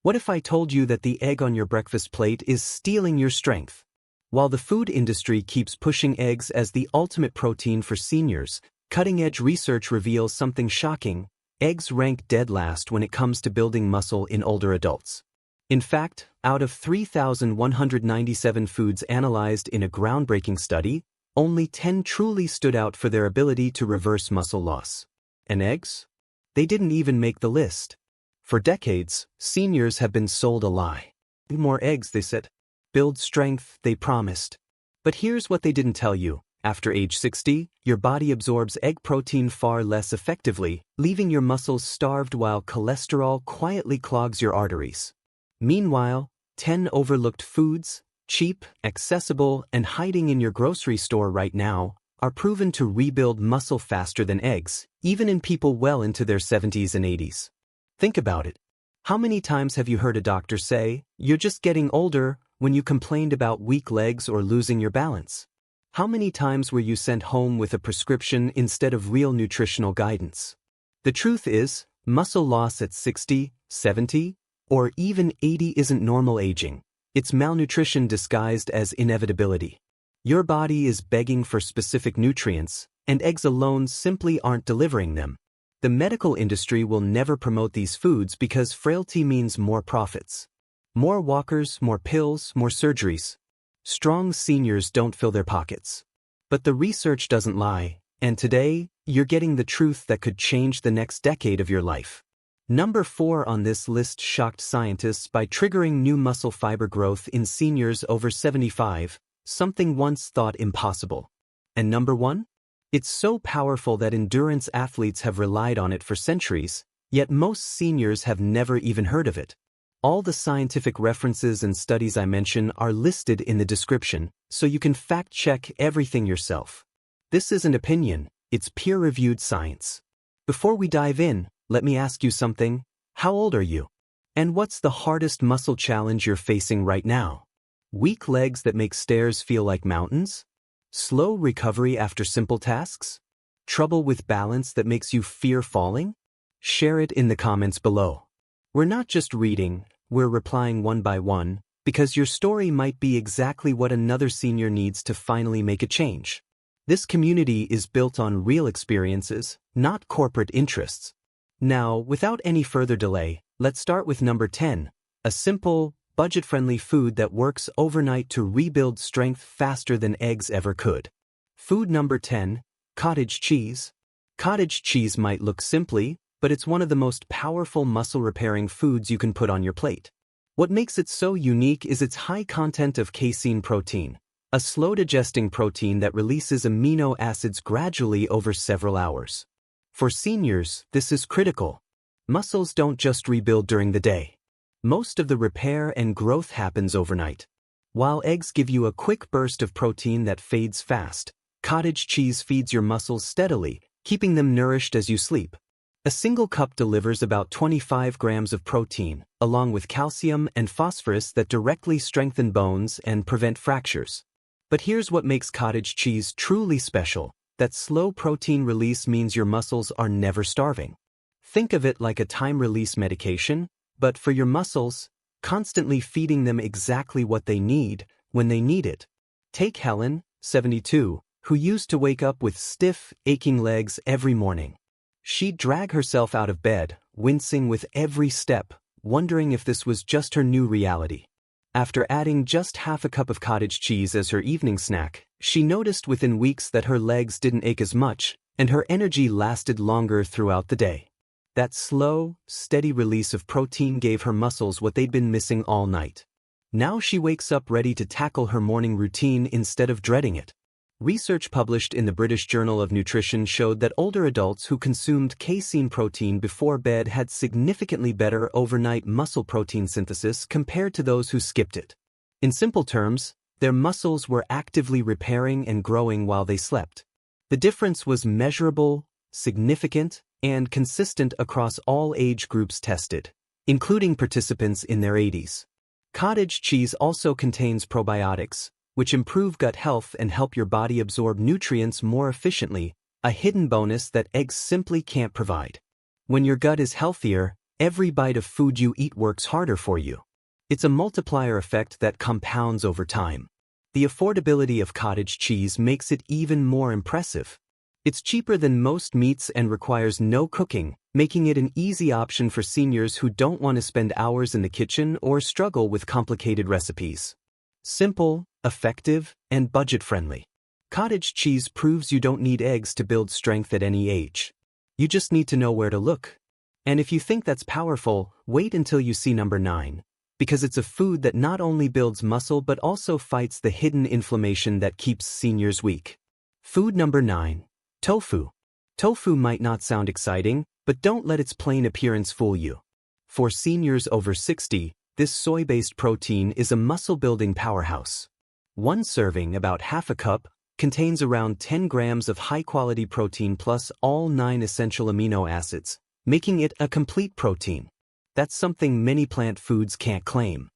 What if I told you that the egg on your breakfast plate is stealing your strength? While the food industry keeps pushing eggs as the ultimate protein for seniors, cutting-edge research reveals something shocking. Eggs rank dead last when it comes to building muscle in older adults. In fact, out of 3,197 foods analyzed in a groundbreaking study, only 10 truly stood out for their ability to reverse muscle loss. And eggs? They didn't even make the list. For decades, seniors have been sold a lie. More eggs, they said. Build strength, they promised. But here's what they didn't tell you. After age 60, your body absorbs egg protein far less effectively, leaving your muscles starved while cholesterol quietly clogs your arteries. Meanwhile, 10 overlooked foods, cheap, accessible, and hiding in your grocery store right now, are proven to rebuild muscle faster than eggs, even in people well into their 70s and 80s. Think about it. How many times have you heard a doctor say, "You're just getting older," when you complained about weak legs or losing your balance? How many times were you sent home with a prescription instead of real nutritional guidance? The truth is, muscle loss at 60, 70, or even 80 isn't normal aging. It's malnutrition disguised as inevitability. Your body is begging for specific nutrients, and eggs alone simply aren't delivering them. The medical industry will never promote these foods because frailty means more profits. More walkers, more pills, more surgeries. Strong seniors don't fill their pockets. But the research doesn't lie, and today, you're getting the truth that could change the next decade of your life. Number 4 on this list shocked scientists by triggering new muscle fiber growth in seniors over 75, something once thought impossible. And number 1? It's so powerful that endurance athletes have relied on it for centuries, yet most seniors have never even heard of it. All the scientific references and studies I mention are listed in the description, so you can fact-check everything yourself. This isn't opinion, it's peer-reviewed science. Before we dive in, let me ask you something. How old are you? And what's the hardest muscle challenge you're facing right now? Weak legs that make stairs feel like mountains? Slow recovery after simple tasks? Trouble with balance that makes you fear falling? Share it in the comments below. We're not just reading, we're replying one by one, because your story might be exactly what another senior needs to finally make a change. This community is built on real experiences, not corporate interests. Now, without any further delay, let's start with number 10, a simple, budget-friendly food that works overnight to rebuild strength faster than eggs ever could. Food number 10, cottage cheese. Cottage cheese might look simply, but it's one of the most powerful muscle-repairing foods you can put on your plate. What makes it so unique is its high content of casein protein, a slow-digesting protein that releases amino acids gradually over several hours. For seniors, this is critical. Muscles don't just rebuild during the day. Most of the repair and growth happens overnight. While eggs give you a quick burst of protein that fades fast, cottage cheese feeds your muscles steadily, keeping them nourished as you sleep. A single cup delivers about 25 grams of protein, along with calcium and phosphorus that directly strengthen bones and prevent fractures. But here's what makes cottage cheese truly special. That slow protein release means your muscles are never starving. Think of it like a time-release medication, but for your muscles, constantly feeding them exactly what they need, when they need it. Take Helen, 72, who used to wake up with stiff, aching legs every morning. She'd drag herself out of bed, wincing with every step, wondering if this was just her new reality. After adding just half a cup of cottage cheese as her evening snack, she noticed within weeks that her legs didn't ache as much, and her energy lasted longer throughout the day. That slow, steady release of protein gave her muscles what they'd been missing all night. Now she wakes up ready to tackle her morning routine instead of dreading it. Research published in the British Journal of Nutrition showed that older adults who consumed casein protein before bed had significantly better overnight muscle protein synthesis compared to those who skipped it. In simple terms, their muscles were actively repairing and growing while they slept. The difference was measurable, significant, and consistent across all age groups tested, including participants in their 80s. Cottage cheese also contains probiotics, which improve gut health and help your body absorb nutrients more efficiently, a hidden bonus that eggs simply can't provide. When your gut is healthier, Every bite of food you eat works harder for you. It's a multiplier effect that compounds over time. The affordability of cottage cheese makes it even more impressive. It's cheaper than most meats and requires no cooking, making it an easy option for seniors who don't want to spend hours in the kitchen or struggle with complicated recipes. Simple, effective, and budget-friendly. Cottage cheese proves you don't need eggs to build strength at any age. You just need to know where to look. And if you think that's powerful, wait until you see number 9. Because it's a food that not only builds muscle but also fights the hidden inflammation that keeps seniors weak. Food number 9. Tofu. Tofu might not sound exciting, but don't let its plain appearance fool you. For seniors over 60, this soy-based protein is a muscle-building powerhouse. One serving, about half a cup, contains around 10 grams of high-quality protein plus all 9 essential amino acids, making it a complete protein. That's something many plant foods can't claim.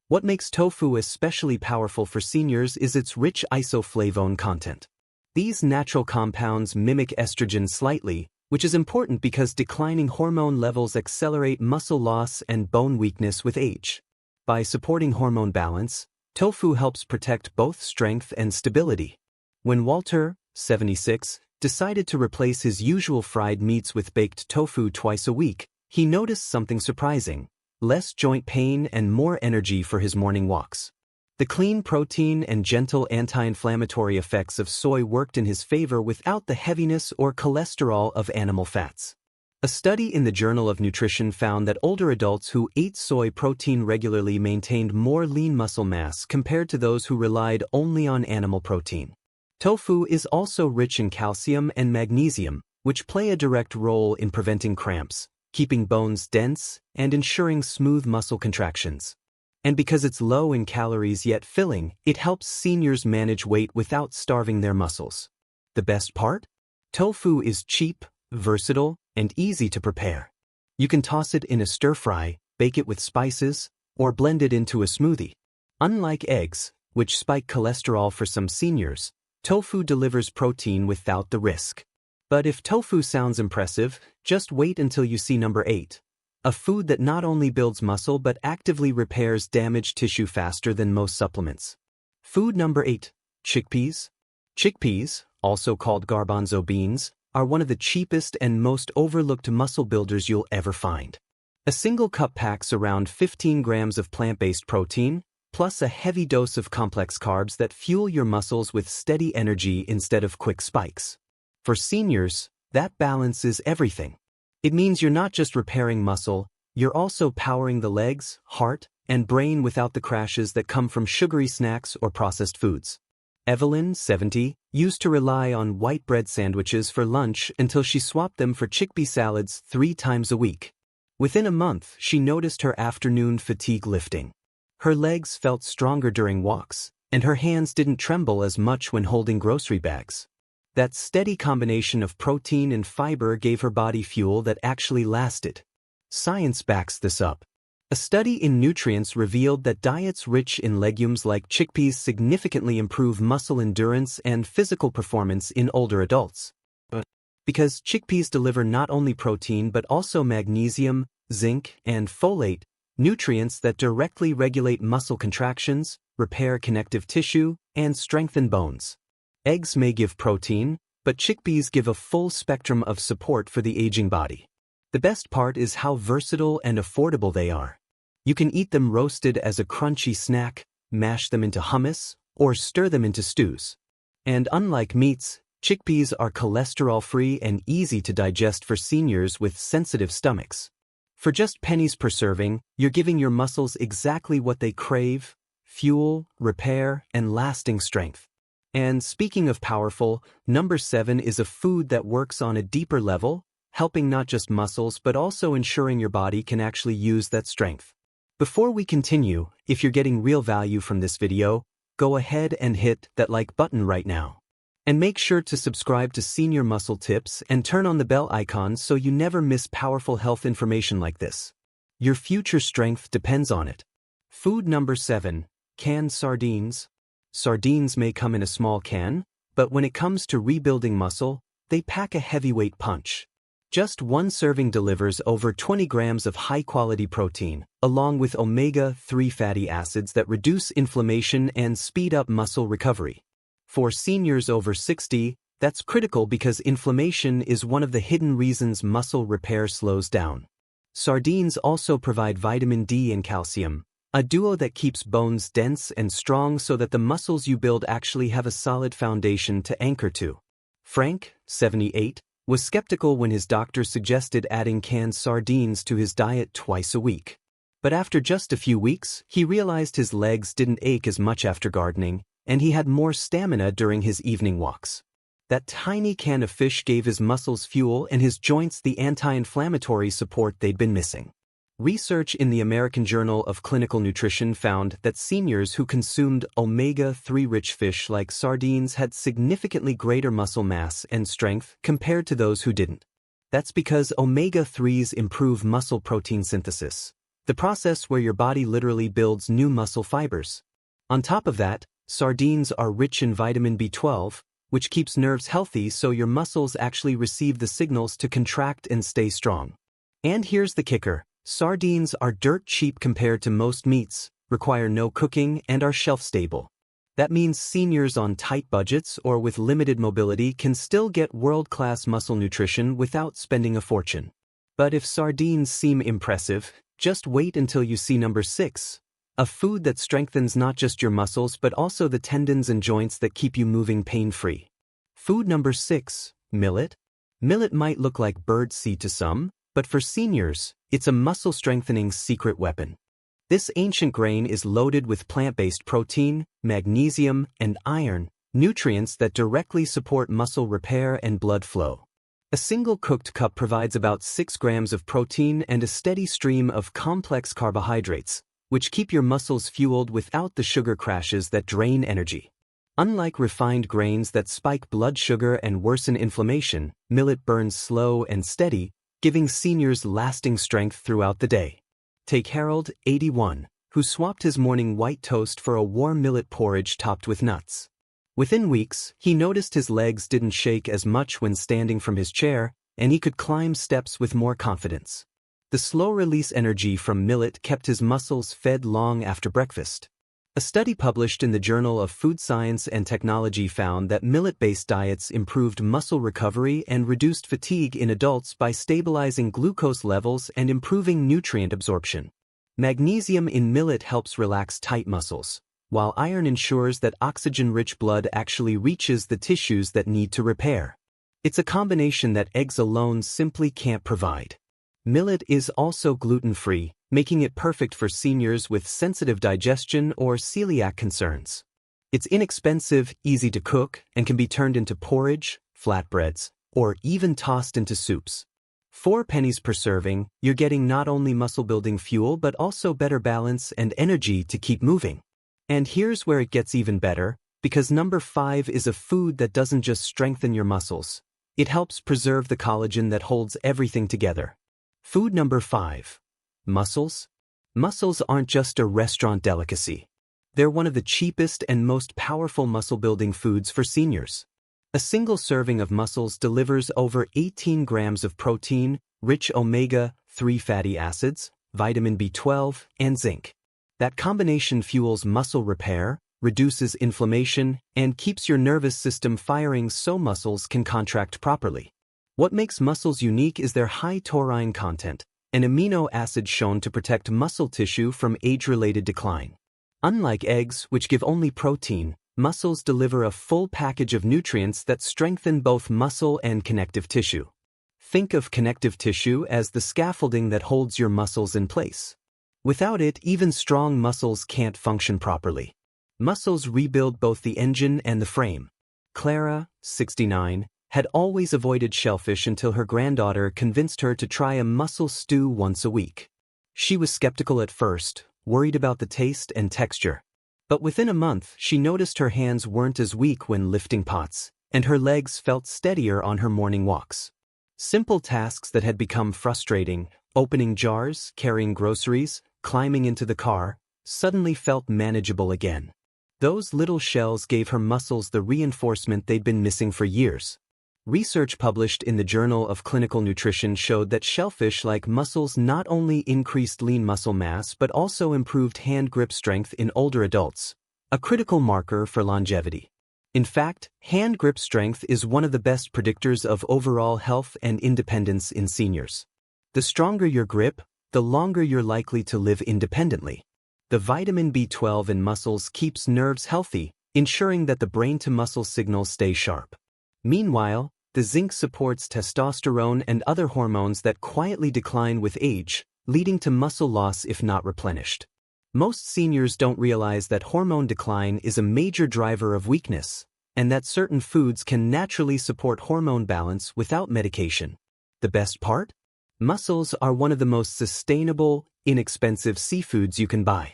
What makes tofu especially powerful for seniors is its rich isoflavone content. These natural compounds mimic estrogen slightly, which is important because declining hormone levels accelerate muscle loss and bone weakness with age. By supporting hormone balance, tofu helps protect both strength and stability. When Walter, 76, decided to replace his usual fried meats with baked tofu twice a week, he noticed something surprising: less joint pain and more energy for his morning walks. The clean protein and gentle anti-inflammatory effects of soy worked in his favor without the heaviness or cholesterol of animal fats. A study in the Journal of Nutrition found that older adults who ate soy protein regularly maintained more lean muscle mass compared to those who relied only on animal protein. Tofu is also rich in calcium and magnesium, which play a direct role in preventing cramps, keeping bones dense, and ensuring smooth muscle contractions. And because it's low in calories yet filling, it helps seniors manage weight without starving their muscles. The best part? Tofu is cheap, versatile, and easy to prepare. You can toss it in a stir-fry, bake it with spices, or blend it into a smoothie. Unlike eggs, which spike cholesterol for some seniors, tofu delivers protein without the risk. But if tofu sounds impressive, just wait until you see number 8. A food that not only builds muscle but actively repairs damaged tissue faster than most supplements. Food number 8. Chickpeas. Chickpeas, also called garbanzo beans, are one of the cheapest and most overlooked muscle builders you'll ever find. A single cup packs around 15 grams of plant-based protein, plus a heavy dose of complex carbs that fuel your muscles with steady energy instead of quick spikes. For seniors, that balance is everything. It means you're not just repairing muscle, you're also powering the legs, heart, and brain without the crashes that come from sugary snacks or processed foods. Evelyn, 70, used to rely on white bread sandwiches for lunch until she swapped them for chickpea salads 3 times a week. Within a month, she noticed her afternoon fatigue lifting. Her legs felt stronger during walks, and her hands didn't tremble as much when holding grocery bags. That steady combination of protein and fiber gave her body fuel that actually lasted. Science backs this up. A study in Nutrients revealed that diets rich in legumes like chickpeas significantly improve muscle endurance and physical performance in older adults. Because chickpeas deliver not only protein but also magnesium, zinc, and folate, nutrients that directly regulate muscle contractions, repair connective tissue, and strengthen bones. Eggs may give protein, but chickpeas give a full spectrum of support for the aging body. The best part is how versatile and affordable they are. You can eat them roasted as a crunchy snack, mash them into hummus, or stir them into stews. And unlike meats, chickpeas are cholesterol-free and easy to digest for seniors with sensitive stomachs. For just pennies per serving, you're giving your muscles exactly what they crave: fuel, repair, and lasting strength. And speaking of powerful, number 7 is a food that works on a deeper level, helping not just muscles but also ensuring your body can actually use that strength. Before we continue, if you're getting real value from this video, go ahead and hit that like button right now. And make sure to subscribe to Senior Muscle Tips and turn on the bell icon so you never miss powerful health information like this. Your future strength depends on it. Food number 7. Canned sardines. Sardines may come in a small can, but when it comes to rebuilding muscle, they pack a heavyweight punch. Just one serving delivers over 20 grams of high-quality protein, along with omega-3 fatty acids that reduce inflammation and speed up muscle recovery. For seniors over 60, that's critical because inflammation is one of the hidden reasons muscle repair slows down. Sardines also provide vitamin D and calcium, a duo that keeps bones dense and strong so that the muscles you build actually have a solid foundation to anchor to. Frank, 78, was skeptical when his doctor suggested adding canned sardines to his diet twice a week. But after just a few weeks, he realized his legs didn't ache as much after gardening, and he had more stamina during his evening walks. That tiny can of fish gave his muscles fuel and his joints the anti-inflammatory support they'd been missing. Research in the American Journal of Clinical Nutrition found that seniors who consumed omega-3 rich fish like sardines had significantly greater muscle mass and strength compared to those who didn't. That's because omega-3s improve muscle protein synthesis, the process where your body literally builds new muscle fibers. On top of that, sardines are rich in vitamin B12, which keeps nerves healthy so your muscles actually receive the signals to contract and stay strong. And here's the kicker. Sardines are dirt cheap compared to most meats, require no cooking, and are shelf-stable. That means seniors on tight budgets or with limited mobility can still get world-class muscle nutrition without spending a fortune. But if sardines seem impressive, just wait until you see number 6, a food that strengthens not just your muscles but also the tendons and joints that keep you moving pain-free. Food number 6, millet. Millet might look like bird seed to some, but for seniors, it's a muscle-strengthening secret weapon. This ancient grain is loaded with plant-based protein, magnesium, and iron, nutrients that directly support muscle repair and blood flow. A single cooked cup provides about 6 grams of protein and a steady stream of complex carbohydrates, which keep your muscles fueled without the sugar crashes that drain energy. Unlike refined grains that spike blood sugar and worsen inflammation, millet burns slow and steady, giving seniors lasting strength throughout the day. Take Harold, 81, who swapped his morning white toast for a warm millet porridge topped with nuts. Within weeks, he noticed his legs didn't shake as much when standing from his chair, and he could climb steps with more confidence. The slow-release energy from millet kept his muscles fed long after breakfast. A study published in the Journal of Food Science and Technology found that millet-based diets improved muscle recovery and reduced fatigue in adults by stabilizing glucose levels and improving nutrient absorption. Magnesium in millet helps relax tight muscles, while iron ensures that oxygen-rich blood actually reaches the tissues that need to repair. It's a combination that eggs alone simply can't provide. Millet is also gluten-free, making it perfect for seniors with sensitive digestion or celiac concerns. It's inexpensive, easy to cook, and can be turned into porridge, flatbreads, or even tossed into soups. 4 pennies per serving, you're getting not only muscle-building fuel but also better balance and energy to keep moving. And here's where it gets even better, because number 5 is a food that doesn't just strengthen your muscles. It helps preserve the collagen that holds everything together. Food number 5. Mussels. Mussels aren't just a restaurant delicacy. They're one of the cheapest and most powerful muscle-building foods for seniors. A single serving of mussels delivers over 18 grams of protein, rich omega-3 fatty acids, vitamin B12, and zinc. That combination fuels muscle repair, reduces inflammation, and keeps your nervous system firing so muscles can contract properly. What makes mussels unique is their high taurine content, an amino acid shown to protect muscle tissue from age-related decline. Unlike eggs, which give only protein, mussels deliver a full package of nutrients that strengthen both muscle and connective tissue. Think of connective tissue as the scaffolding that holds your muscles in place. Without it, even strong muscles can't function properly. Mussels rebuild both the engine and the frame. Clara, 69, had always avoided shellfish until her granddaughter convinced her to try a mussel stew once a week. She was skeptical at first, worried about the taste and texture. But within a month, she noticed her hands weren't as weak when lifting pots, and her legs felt steadier on her morning walks. Simple tasks that had become frustrating, opening jars, carrying groceries, climbing into the car, suddenly felt manageable again. Those little shells gave her muscles the reinforcement they'd been missing for years. Research published in the Journal of Clinical Nutrition showed that shellfish like mussels not only increased lean muscle mass but also improved hand grip strength in older adults, a critical marker for longevity. In fact, hand grip strength is one of the best predictors of overall health and independence in seniors. The stronger your grip, the longer you're likely to live independently. The vitamin B12 in mussels keeps nerves healthy, ensuring that the brain-to-muscle signals stay sharp. Meanwhile, the zinc supports testosterone and other hormones that quietly decline with age, leading to muscle loss if not replenished. Most seniors don't realize that hormone decline is a major driver of weakness, and that certain foods can naturally support hormone balance without medication. The best part? Mussels are one of the most sustainable, inexpensive seafoods you can buy.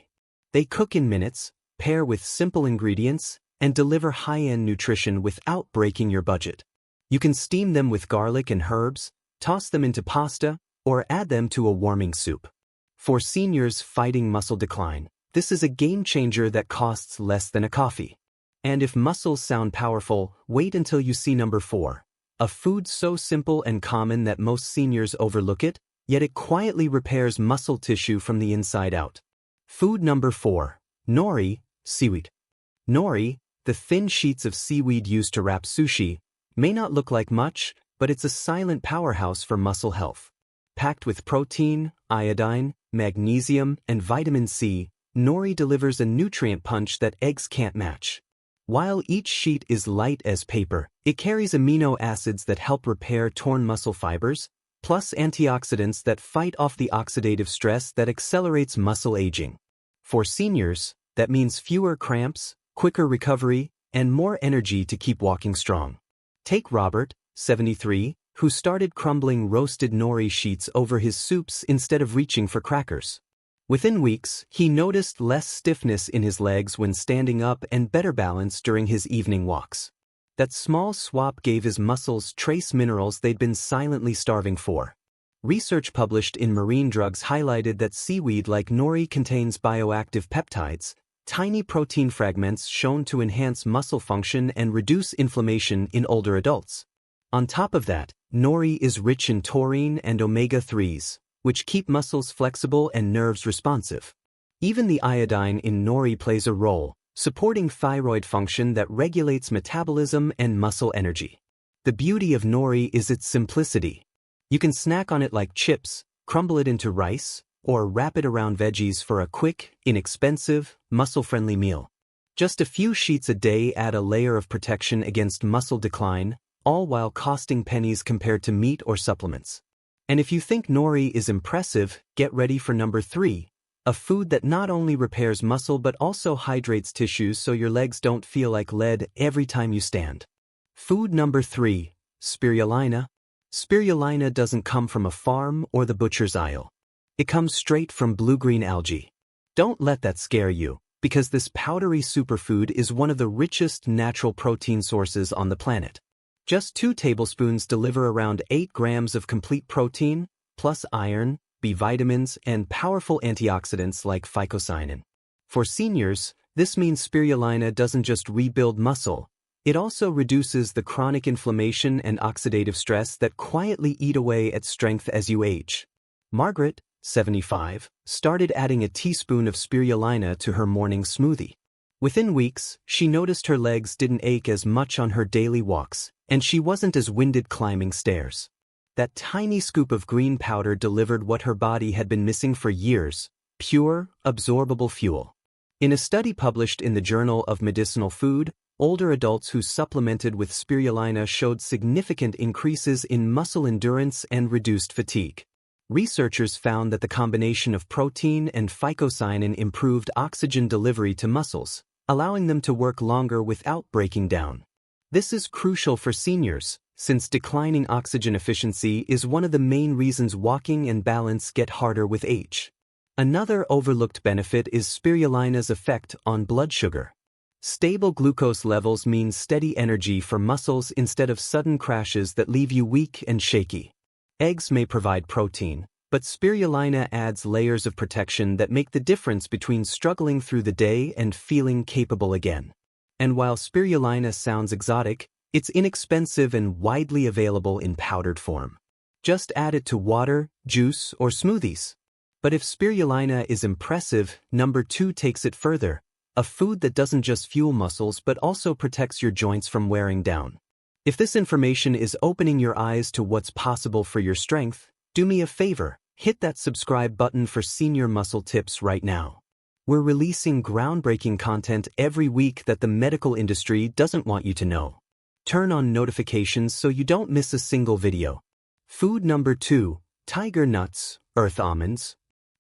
They cook in minutes, pair with simple ingredients, and deliver high-end nutrition without breaking your budget. You can steam them with garlic and herbs, toss them into pasta, or add them to a warming soup. For seniors fighting muscle decline, this is a game-changer that costs less than a coffee. And if mussels sound powerful, wait until you see number 4. A food so simple and common that most seniors overlook it, yet it quietly repairs muscle tissue from the inside out. Food number 4. Nori, seaweed. Nori, the thin sheets of seaweed used to wrap sushi, may not look like much, but it's a silent powerhouse for muscle health. Packed with protein, iodine, magnesium, and vitamin C, nori delivers a nutrient punch that eggs can't match. While each sheet is light as paper, it carries amino acids that help repair torn muscle fibers, plus antioxidants that fight off the oxidative stress that accelerates muscle aging. For seniors, that means fewer cramps, quicker recovery, and more energy to keep walking strong. Take Robert, 73, who started crumbling roasted nori sheets over his soups instead of reaching for crackers. Within weeks, he noticed less stiffness in his legs when standing up and better balance during his evening walks. That small swap gave his muscles trace minerals they'd been silently starving for. Research published in Marine Drugs highlighted that seaweed like nori contains bioactive peptides, tiny protein fragments shown to enhance muscle function and reduce inflammation in older adults. On top of that, nori is rich in taurine and omega-3s, which keep muscles flexible and nerves responsive. Even the iodine in nori plays a role, supporting thyroid function that regulates metabolism and muscle energy. The beauty of nori is its simplicity. You can snack on it like chips, crumble it into rice, or wrap it around veggies for a quick, inexpensive, muscle-friendly meal. Just a few sheets a day add a layer of protection against muscle decline, all while costing pennies compared to meat or supplements. And if you think nori is impressive, get ready for number 3, a food that not only repairs muscle but also hydrates tissues so your legs don't feel like lead every time you stand. Food number 3, spirulina. Spirulina doesn't come from a farm or the butcher's aisle. It comes straight from blue-green algae. Don't let that scare you, because this powdery superfood is one of the richest natural protein sources on the planet. Just 2 tablespoons deliver around 8 grams of complete protein, plus iron, B vitamins, and powerful antioxidants like phycocyanin. For seniors, this means spirulina doesn't just rebuild muscle, it also reduces the chronic inflammation and oxidative stress that quietly eat away at strength as you age. Margaret, 75, started adding a teaspoon of spirulina to her morning smoothie. Within weeks, she noticed her legs didn't ache as much on her daily walks, and she wasn't as winded climbing stairs. That tiny scoop of green powder delivered what her body had been missing for years: pure, absorbable fuel. In a study published in the Journal of Medicinal Food, older adults who supplemented with spirulina showed significant increases in muscle endurance and reduced fatigue. Researchers found that the combination of protein and phycocyanin improved oxygen delivery to muscles, allowing them to work longer without breaking down. This is crucial for seniors, since declining oxygen efficiency is one of the main reasons walking and balance get harder with age. Another overlooked benefit is spirulina's effect on blood sugar. Stable glucose levels mean steady energy for muscles instead of sudden crashes that leave you weak and shaky. Eggs may provide protein, but spirulina adds layers of protection that make the difference between struggling through the day and feeling capable again. And while spirulina sounds exotic, It's inexpensive and widely available in powdered form. Just add it to water, juice, or smoothies. But if spirulina is impressive, number 2 takes it further. A food that doesn't just fuel muscles but also protects your joints from wearing down. If this information is opening your eyes to what's possible for your strength, do me a favor, hit that subscribe button for senior muscle tips right now. We're releasing groundbreaking content every week that the medical industry doesn't want you to know. Turn on notifications so you don't miss a single video. Food number 2, tiger nuts, earth almonds.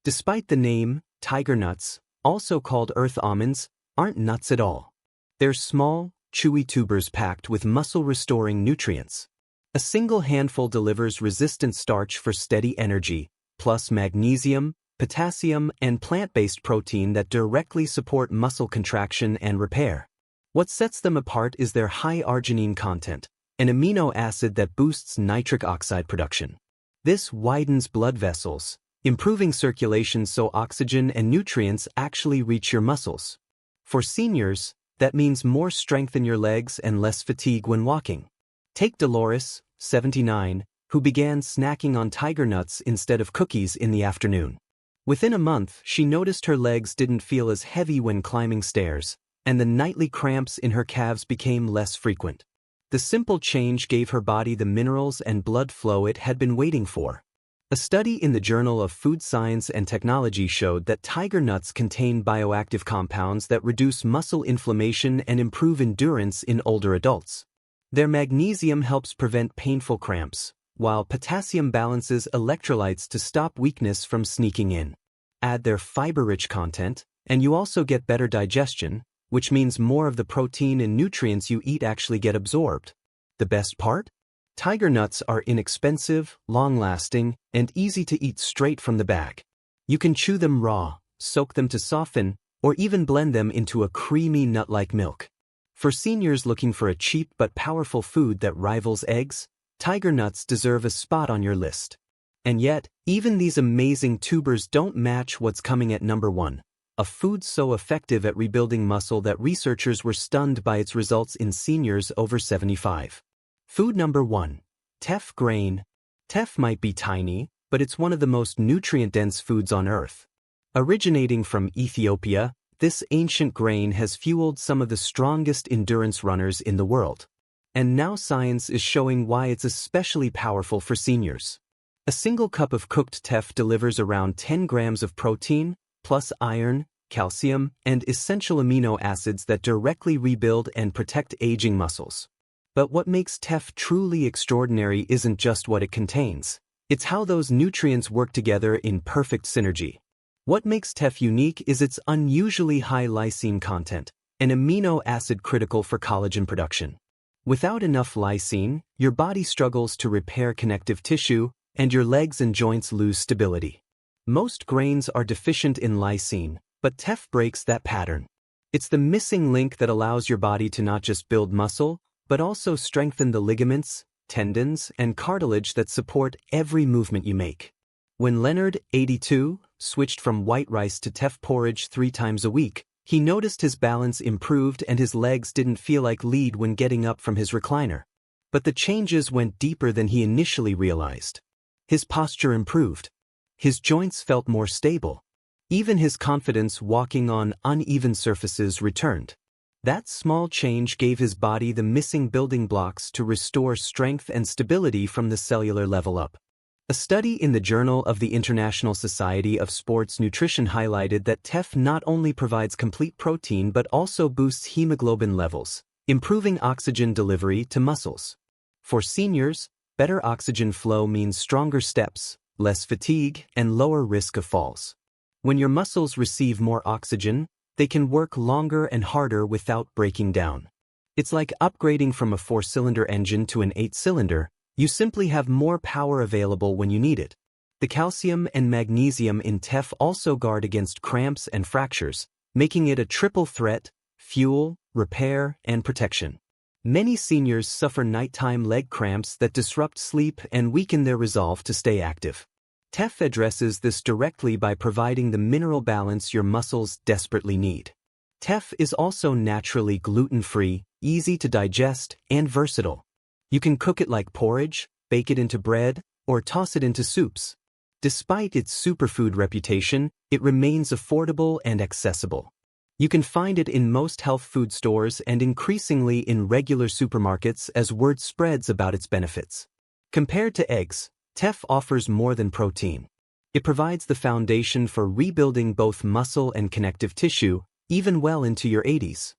Despite the name, tiger nuts, also called earth almonds, aren't nuts at all. They're small, chewy tubers packed with muscle-restoring nutrients. A single handful delivers resistant starch for steady energy, plus magnesium, potassium, and plant-based protein that directly support muscle contraction and repair. What sets them apart is their high arginine content, an amino acid that boosts nitric oxide production. This widens blood vessels, improving circulation so oxygen and nutrients actually reach your muscles. For seniors, that means more strength in your legs and less fatigue when walking. Take Dolores, 79, who began snacking on tiger nuts instead of cookies in the afternoon. Within a month, she noticed her legs didn't feel as heavy when climbing stairs, and the nightly cramps in her calves became less frequent. The simple change gave her body the minerals and blood flow it had been waiting for. A study in the Journal of Food Science and Technology showed that tiger nuts contain bioactive compounds that reduce muscle inflammation and improve endurance in older adults. Their magnesium helps prevent painful cramps, while potassium balances electrolytes to stop weakness from sneaking in. Add their fiber-rich content, and you also get better digestion, which means more of the protein and nutrients you eat actually get absorbed. The best part? Tiger nuts are inexpensive, long-lasting, and easy to eat straight from the bag. You can chew them raw, soak them to soften, or even blend them into a creamy nut-like milk. For seniors looking for a cheap but powerful food that rivals eggs, tiger nuts deserve a spot on your list. And yet, even these amazing tubers don't match what's coming at number 1, a food so effective at rebuilding muscle that researchers were stunned by its results in seniors over 75. Food number 1, teff grain. Teff might be tiny, but it's one of the most nutrient-dense foods on Earth. Originating from Ethiopia, this ancient grain has fueled some of the strongest endurance runners in the world. And now science is showing why it's especially powerful for seniors. A single cup of cooked teff delivers around 10 grams of protein, plus iron, calcium, and essential amino acids that directly rebuild and protect aging muscles. But what makes teff truly extraordinary isn't just what it contains. It's how those nutrients work together in perfect synergy. What makes teff unique is its unusually high lysine content, an amino acid critical for collagen production. Without enough lysine, your body struggles to repair connective tissue, and your legs and joints lose stability. Most grains are deficient in lysine, but teff breaks that pattern. It's the missing link that allows your body to not just build muscle, but also strengthen the ligaments, tendons, and cartilage that support every movement you make. When Leonard, 82, switched from white rice to teff porridge 3 times a week, he noticed his balance improved and his legs didn't feel like lead when getting up from his recliner. But the changes went deeper than he initially realized. His posture improved. His joints felt more stable. Even his confidence walking on uneven surfaces returned. That small change gave his body the missing building blocks to restore strength and stability from the cellular level up. A study in the Journal of the International Society of Sports Nutrition highlighted that teff not only provides complete protein but also boosts hemoglobin levels, improving oxygen delivery to muscles. For seniors, better oxygen flow means stronger steps, less fatigue, and lower risk of falls. When your muscles receive more oxygen, they can work longer and harder without breaking down. It's like upgrading from a 4-cylinder engine to an 8-cylinder. You simply have more power available when you need it. The calcium and magnesium in teff also guard against cramps and fractures, making it a triple threat: fuel, repair, and protection. Many seniors suffer nighttime leg cramps that disrupt sleep and weaken their resolve to stay active. Teff addresses this directly by providing the mineral balance your muscles desperately need. Teff is also naturally gluten-free, easy to digest, and versatile. You can cook it like porridge, bake it into bread, or toss it into soups. Despite its superfood reputation, it remains affordable and accessible. You can find it in most health food stores and increasingly in regular supermarkets as word spreads about its benefits. Compared to eggs, Teff offers more than protein. It provides the foundation for rebuilding both muscle and connective tissue, even well into your 80s.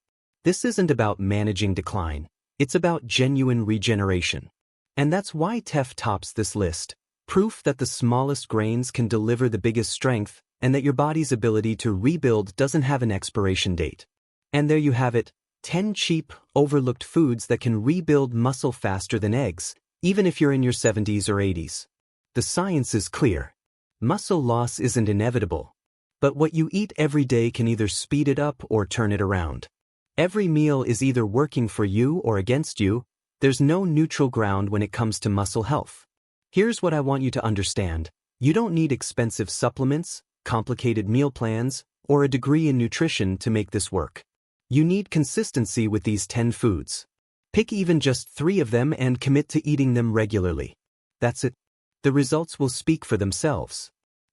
This isn't about managing decline, it's about genuine regeneration. And that's why Teff tops this list, proof that the smallest grains can deliver the biggest strength and that your body's ability to rebuild doesn't have an expiration date. And there you have it, 10 cheap, overlooked foods that can rebuild muscle faster than eggs, even if you're in your 70s or 80s. The science is clear. Muscle loss isn't inevitable. But what you eat every day can either speed it up or turn it around. Every meal is either working for you or against you. There's no neutral ground when it comes to muscle health. Here's what I want you to understand. You don't need expensive supplements, complicated meal plans, or a degree in nutrition to make this work. You need consistency with these 10 foods. Pick even just 3 of them and commit to eating them regularly. That's it. The results will speak for themselves.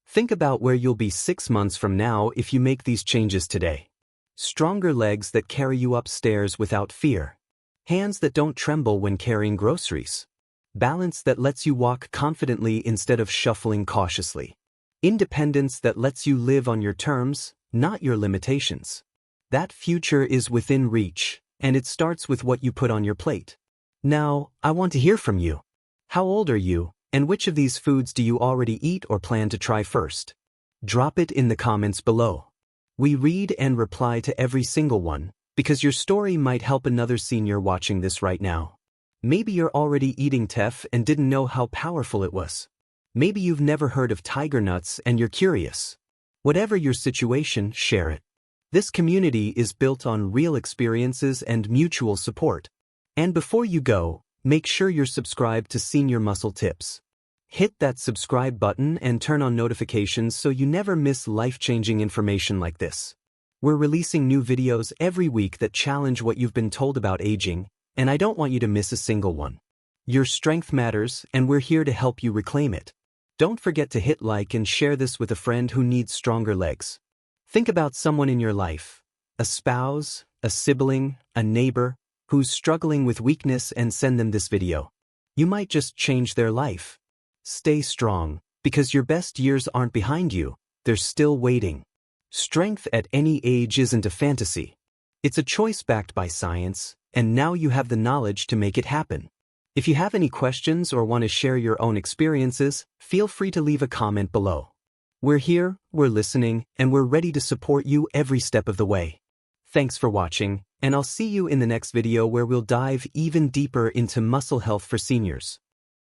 Think about where you'll be 6 months from now if you make these changes today. Stronger legs that carry you upstairs without fear. Hands that don't tremble when carrying groceries. Balance that lets you walk confidently instead of shuffling cautiously. Independence that lets you live on your terms, not your limitations. That future is within reach, and it starts with what you put on your plate. Now, I want to hear from you. How old are you, and which of these foods do you already eat or plan to try first? Drop it in the comments below. We read and reply to every single one, because your story might help another senior watching this right now. Maybe you're already eating Teff and didn't know how powerful it was. Maybe you've never heard of tiger nuts and you're curious. Whatever your situation, share it. This community is built on real experiences and mutual support. And before you go, make sure you're subscribed to Senior Muscle Tips. Hit that subscribe button and turn on notifications so you never miss life-changing information like this. We're releasing new videos every week that challenge what you've been told about aging, and I don't want you to miss a single one. Your strength matters, and we're here to help you reclaim it. Don't forget to hit like and share this with a friend who needs stronger legs. Think about someone in your life, a spouse, a sibling, a neighbor, who's struggling with weakness, and send them this video. You might just change their life. Stay strong, because your best years aren't behind you, they're still waiting. Strength at any age isn't a fantasy. It's a choice backed by science, and now you have the knowledge to make it happen. If you have any questions or want to share your own experiences, feel free to leave a comment below. We're here, we're listening, and we're ready to support you every step of the way. Thanks for watching, and I'll see you in the next video where we'll dive even deeper into muscle health for seniors.